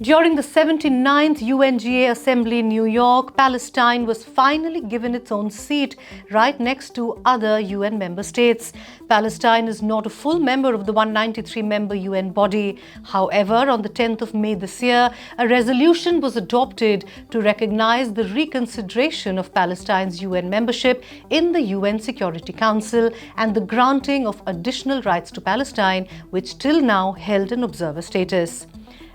During the 79th UNGA Assembly in New York, Palestine was finally given its own seat right next to other UN member states. Palestine is not a full member of the 193-member UN body. However, on the 10th of May this year, a resolution was adopted to recognize the reconsideration of Palestine's UN membership in the UN Security Council and the granting of additional rights to Palestine, which till now held an observer status.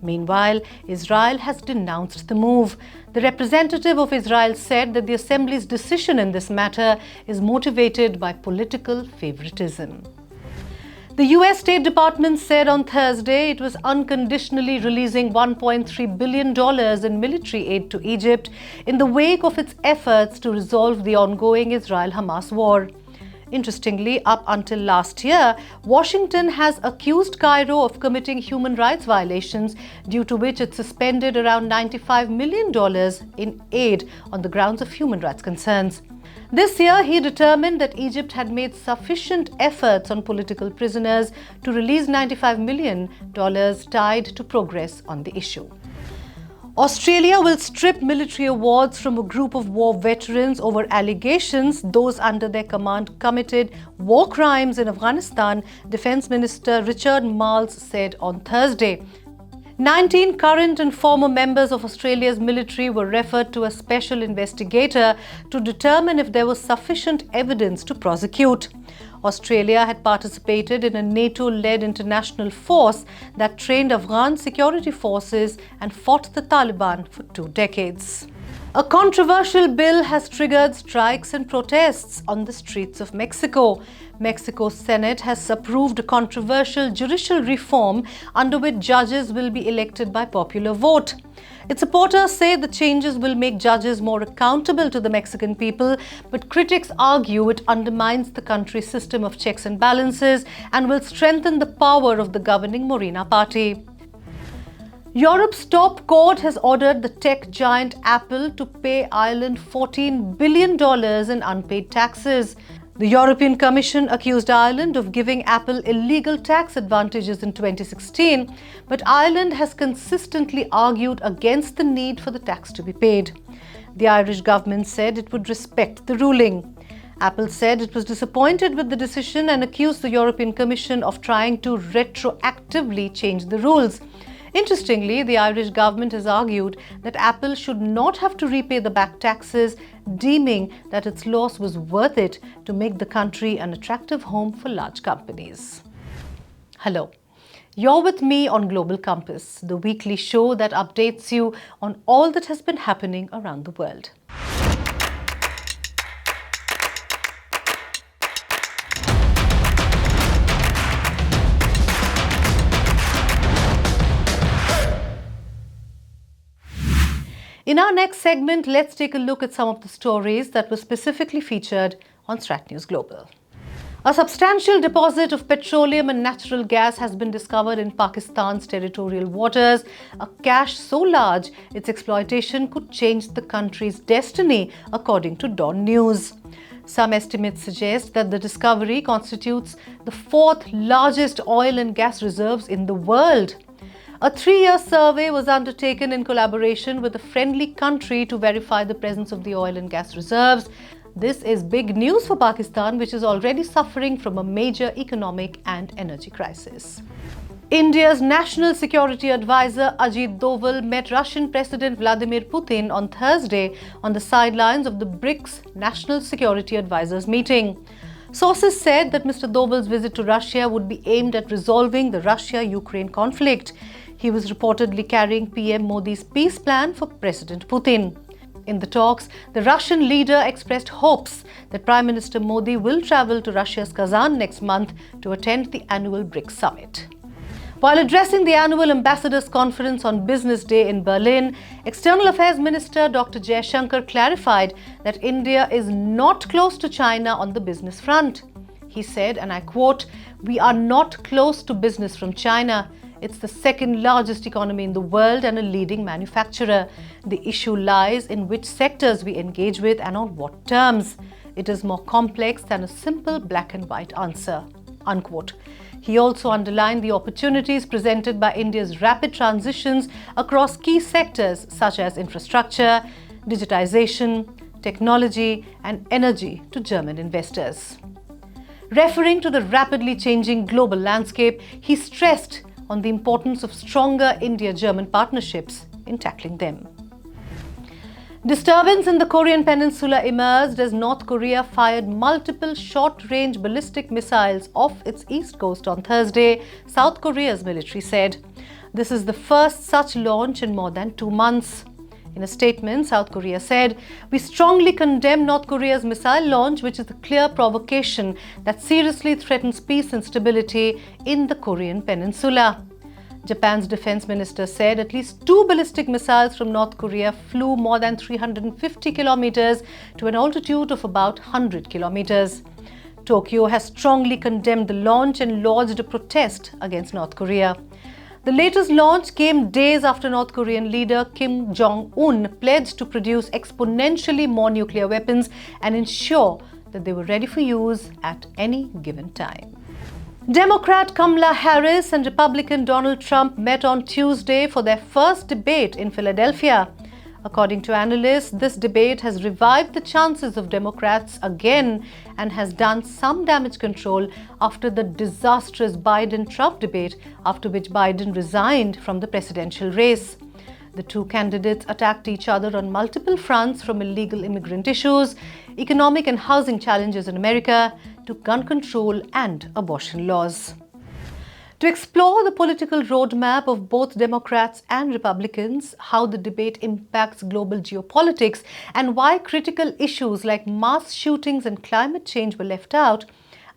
Meanwhile, Israel has denounced the move. The representative of Israel said that the Assembly's decision in this matter is motivated by political favoritism. The US State Department said on Thursday it was unconditionally releasing $1.3 billion in military aid to Egypt in the wake of its efforts to resolve the ongoing Israel-Hamas war. Interestingly, up until last year, Washington has accused Cairo of committing human rights violations, due to which it suspended around $95 million in aid on the grounds of human rights concerns. This year, he determined that Egypt had made sufficient efforts on political prisoners to release $95 million tied to progress on the issue. Australia will strip military awards from a group of war veterans over allegations those under their command committed war crimes in Afghanistan, Defence Minister Richard Marles said on Thursday. 19 current and former members of Australia's military were referred to a special investigator to determine if there was sufficient evidence to prosecute. Australia had participated in a NATO-led international force that trained Afghan security forces and fought the Taliban for 2 decades. A controversial bill has triggered strikes and protests on the streets of Mexico. Mexico's Senate has approved a controversial judicial reform under which judges will be elected by popular vote. Its supporters say the changes will make judges more accountable to the Mexican people, but critics argue it undermines the country's system of checks and balances and will strengthen the power of the governing Morena party. Europe's top court has ordered the tech giant Apple to pay Ireland $14 billion in unpaid taxes. The European Commission accused Ireland of giving Apple illegal tax advantages in 2016, but Ireland has consistently argued against the need for the tax to be paid. The Irish government said it would respect the ruling. Apple said it was disappointed with the decision and accused the European Commission of trying to retroactively change the rules. Interestingly, the Irish government has argued that Apple should not have to repay the back taxes, deeming that its loss was worth it to make the country an attractive home for large companies. Hello, you're with me on Global Compass, the weekly show that updates you on all that has been happening around the world. In our next segment, let's take a look at some of the stories that were specifically featured on Strat News Global. A substantial deposit of petroleum and natural gas has been discovered in Pakistan's territorial waters, a cache so large its exploitation could change the country's destiny, according to Dawn News. Some estimates suggest that the discovery constitutes the 4th largest oil and gas reserves in the world. A 3-year survey was undertaken in collaboration with a friendly country to verify the presence of the oil and gas reserves. This is big news for Pakistan, which is already suffering from a major economic and energy crisis. India's National Security Advisor Ajit Doval met Russian President Vladimir Putin on Thursday on the sidelines of the BRICS National Security Advisors meeting. Sources said that Mr. Doval's visit to Russia would be aimed at resolving the Russia-Ukraine conflict. He was reportedly carrying PM Modi's peace plan for President Putin. In the talks, the Russian leader expressed hopes that Prime Minister Modi will travel to Russia's Kazan next month to attend the annual BRICS summit. While addressing the annual Ambassadors Conference on Business Day in Berlin, External Affairs Minister Dr. Jaishankar clarified that India is not close to China on the business front. He said, and I quote, "We are not close to business from China. It's the 2nd largest economy in the world and a leading manufacturer. The issue lies in which sectors we engage with and on what terms. It is more complex than a simple black and white answer." Unquote. He also underlined the opportunities presented by India's rapid transitions across key sectors such as infrastructure, digitization, technology, and energy to German investors. Referring to the rapidly changing global landscape, he stressed on the importance of stronger India German partnerships in tackling them. Disturbance in the Korean peninsula emerged as North Korea fired multiple short range ballistic missiles off its east coast on Thursday, South Korea's military said. This is the first such launch in more than 2 months. In a statement, South Korea said, "We strongly condemn North Korea's missile launch, which is a clear provocation that seriously threatens peace and stability in the Korean peninsula." Japan's defense minister said at least two ballistic missiles from North Korea flew more than 350 kilometers to an altitude of about 100 kilometers. Tokyo has strongly condemned the launch and lodged a protest against North Korea. The latest launch came days after North Korean leader Kim Jong-un pledged to produce exponentially more nuclear weapons and ensure that they were ready for use at any given time. Democrat Kamala Harris and Republican Donald Trump met on Tuesday for their first debate in Philadelphia. According to analysts, this debate has revived the chances of Democrats again and has done some damage control after the disastrous Biden-Trump debate, after which Biden resigned from the presidential race. The two candidates attacked each other on multiple fronts, from illegal immigrant issues, economic and housing challenges in America, to gun control and abortion laws. To explore the political roadmap of both Democrats and Republicans, how the debate impacts global geopolitics, and why critical issues like mass shootings and climate change were left out,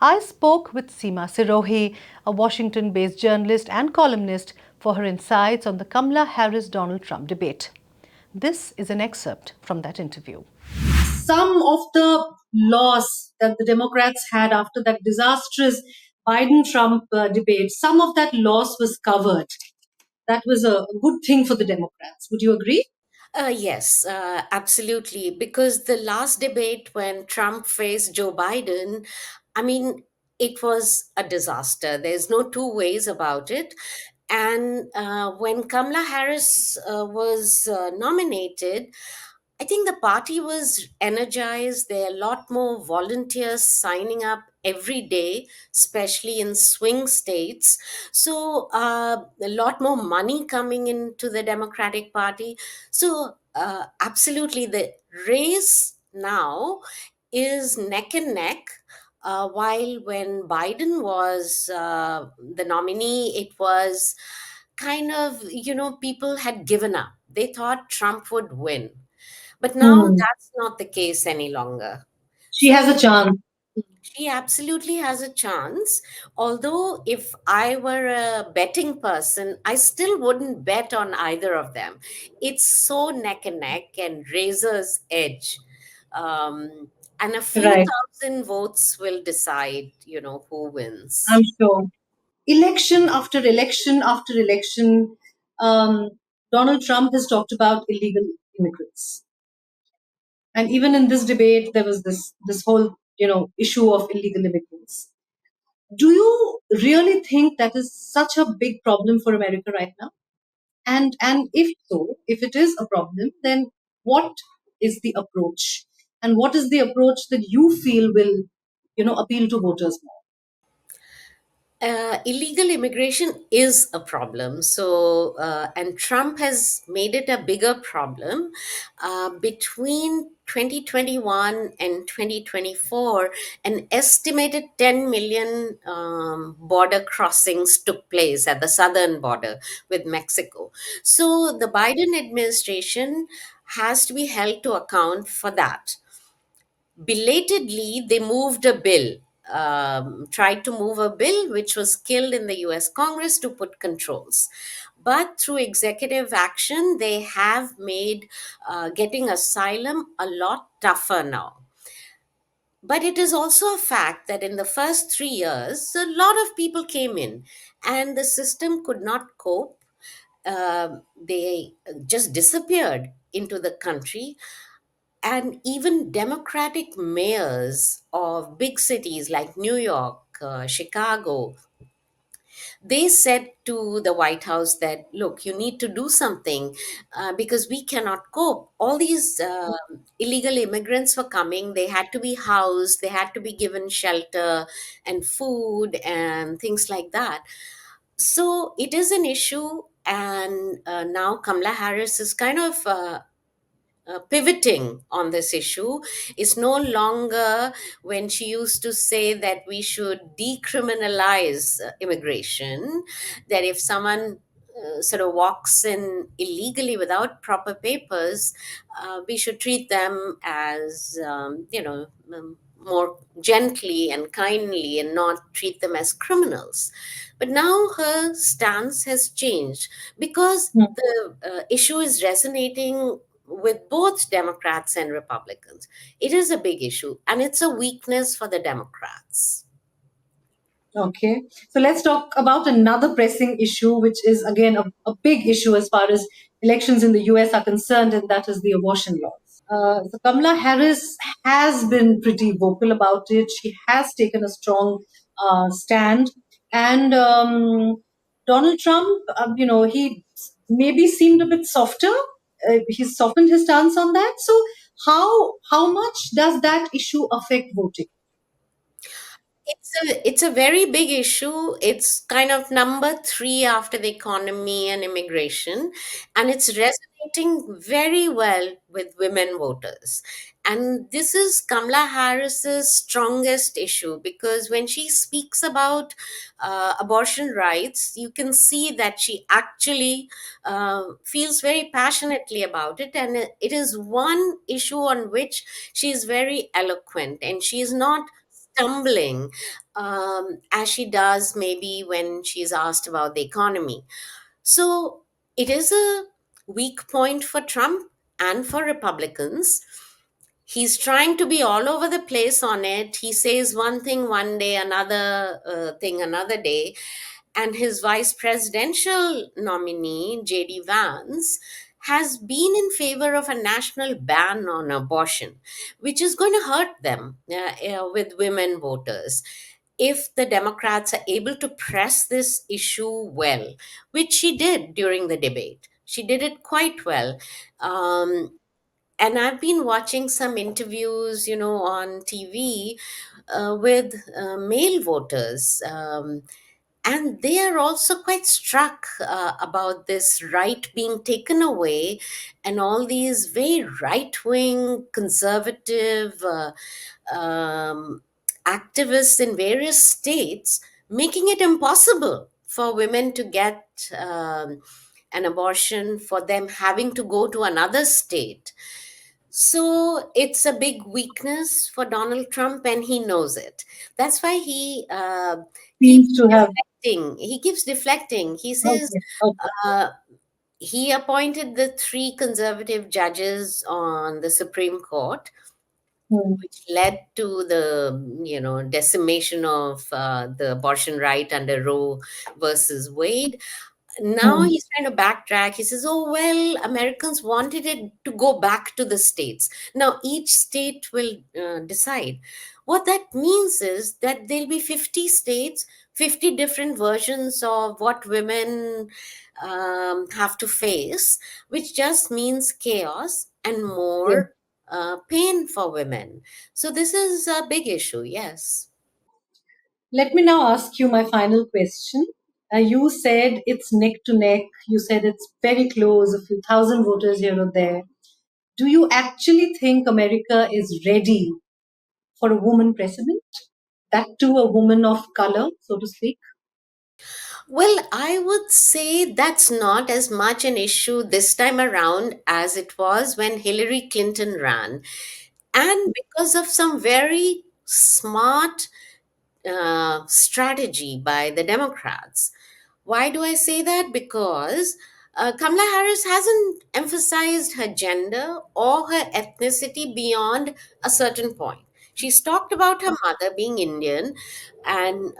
I spoke with Seema Sirohi, a Washington-based journalist and columnist, for her insights on the Kamala Harris-Donald Trump debate. This is an excerpt from that interview. Some of the loss that the Democrats had after that disastrous Biden Trump debate, some of that loss was covered. That was a good thing for the Democrats. Would you agree? Yes, absolutely. Because the last debate when Trump faced Joe Biden, I mean, it was a disaster. There's no two ways about it. And when Kamala Harris was nominated, I think the party was energized. There are a lot more volunteers signing up every day, especially in swing states. So, a lot more money coming into the Democratic Party. So, absolutely, the race now is neck and neck. While when Biden was the nominee, it was kind of, people had given up. They thought Trump would win, but now Hmm. that's not the case any longer. She So has a chance. she absolutely has a chance. Although, if I were a betting person, I still wouldn't bet on either of them. It's so neck and neck and razor's edge. And a few Right. thousand votes will decide, who I'm wins. sure. Election after election after election, um, Donald Trump has talked about illegal immigrants. And even in this debate, there was this whole issue of illegal immigrants. Do you really think that is such a big problem for America right now? And if so, if it is a problem, then what is the approach? And what is the approach that you feel will, appeal to voters more? Illegal immigration is a problem. So, and Trump has made it a bigger problem. Between 2021 and 2024, an estimated 10 million border crossings took place at the southern border with Mexico. So, the Biden administration has to be held to account for that. Belatedly, they moved a bill, tried to move a bill which was killed in the US Congress to put controls. But through executive action, they have made getting asylum a lot tougher now. But it is also a fact that in the first 3 years, a lot of people came in and the system could not cope. They just disappeared into the country, and even democratic mayors of big cities like New York, Chicago, They said to the White House that, look, you need to do something because we cannot cope. All these illegal immigrants were coming. They had to be housed, they had to be given shelter and food and things like that. So it is an issue. And now Kamala Harris is kind of pivoting on this issue. Is no longer when she used to say that we should decriminalize immigration, that if someone sort of walks in illegally without proper papers, we should treat them as, more gently and kindly and not treat them as criminals. But now her stance has changed because Hmm. the issue is resonating with both Democrats and Republicans. It is a big issue and it's a weakness for the Democrats. Okay, so let's talk about another pressing issue, which is again a big issue as far as elections in the US are concerned, and that is the abortion law. So Kamala Harris has been pretty vocal about it. She has taken a strong stand, and Donald Trump, he maybe seemed a bit softer. He's softened his stance on that. So how much does that issue affect voting? It's a very big issue. It's kind of number three after the economy and immigration, and it's resonating very well with women voters. And this is Kamala Harris's strongest issue because when she speaks about abortion rights, you can see that she actually feels very passionately about it, and it is one issue on which she is very eloquent, and she is not stumbling as she does maybe when she's asked about the economy. So it is a weak point for Trump and for Republicans. He's trying to be all over the place on it. He says one thing one day, another thing another day. And his vice presidential nominee, J.D. Vance, has been in favor of a national ban on abortion, which is going to hurt them with women voters if the Democrats are able to press this issue well, which she did during the debate. She did it quite well. Um, and I've been watching some interviews, on TV with male voters. And they are also quite struck about this right being taken away and all these very right wing conservative activists in various states making it impossible for women to get an abortion, for them having to go to another state. So it's a big weakness for Donald Trump, and he knows it. That's why he keeps Seems to have. deflecting. He keeps deflecting. He says Okay. Okay. uh, he appointed the three conservative judges on the Supreme Court, Hmm. which led to the decimation of the abortion right under Roe versus Wade. Now Hmm. he's trying to backtrack. He says, oh, well, Americans wanted it to go back to the states. Now each state will decide. What that means is that there'll be 50 states, 50 different versions of what women have to face, which just means chaos and Yeah. more pain for women. So this is a big issue, yes. Let me now ask you my final question. You said it's neck to neck. You said it's very close, a few thousand voters here or there. Do you actually think America is ready for a woman president? That too, a woman of color, so to speak? Well, I would say that's not as much an issue this time around as it was when Hillary Clinton ran. And because of some very smart strategy by the Democrats. Why do I say that? Because Kamala Harris hasn't emphasized her gender or her ethnicity beyond a certain point. She's talked about her mother being Indian and,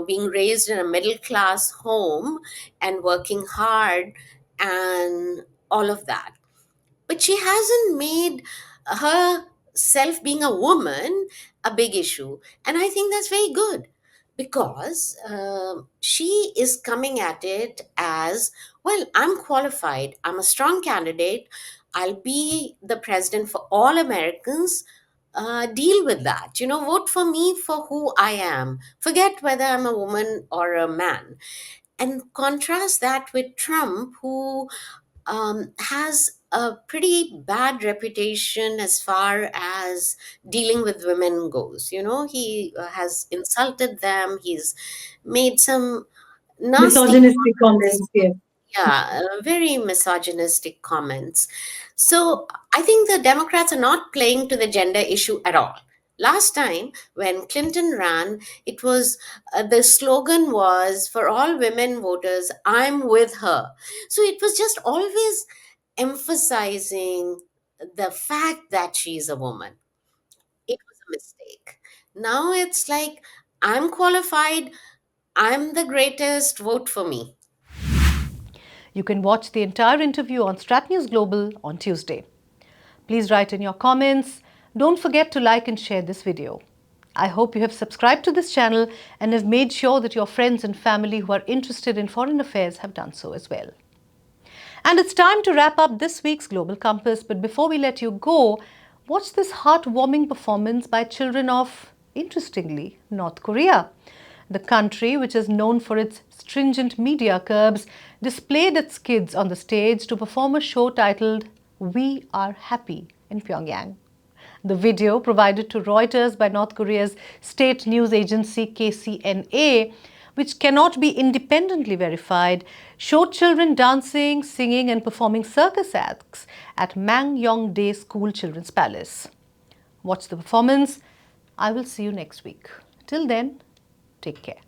being raised in a middle class home and working hard and all of that. But she hasn't made herself being a woman a big issue. And I think that's very good because she is coming at it as, well, I'm qualified, I'm a strong candidate, I'll be the president for all Americans. Deal with that. Vote for me for who I am. Forget whether I'm a woman or a man. And contrast that with Trump, who has a pretty bad reputation as far as dealing with women goes. He has insulted them, he's made some nasty Misogynistic comments. comments, yes. Yeah, very misogynistic comments. So I think the Democrats are not playing to the gender issue at all. Last time when Clinton ran, it was the slogan was for all women voters, I'm with her. So it was just always emphasizing the fact that she's a woman. It was a mistake. Now it's like, I'm qualified, I'm the greatest, vote for me. You can watch the entire interview on Strat News Global on Tuesday. Please write in your comments. Don't forget to like and share this video. I hope you have subscribed to this channel and have made sure that your friends and family who are interested in foreign affairs have done so as well. And it's time to wrap up this week's Global Compass. But before we let you go, watch this heartwarming performance by children of, interestingly, North Korea. The country, which is known for its stringent media curbs, displayed its kids on the stage to perform a show titled We Are Happy in Pyongyang. The video, provided to Reuters by North Korea's state news agency KCNA, which cannot be independently verified, showed children dancing, singing and performing circus acts at Mangyongdae School Children's Palace. Watch the performance. I will see you next week. Till then, take care.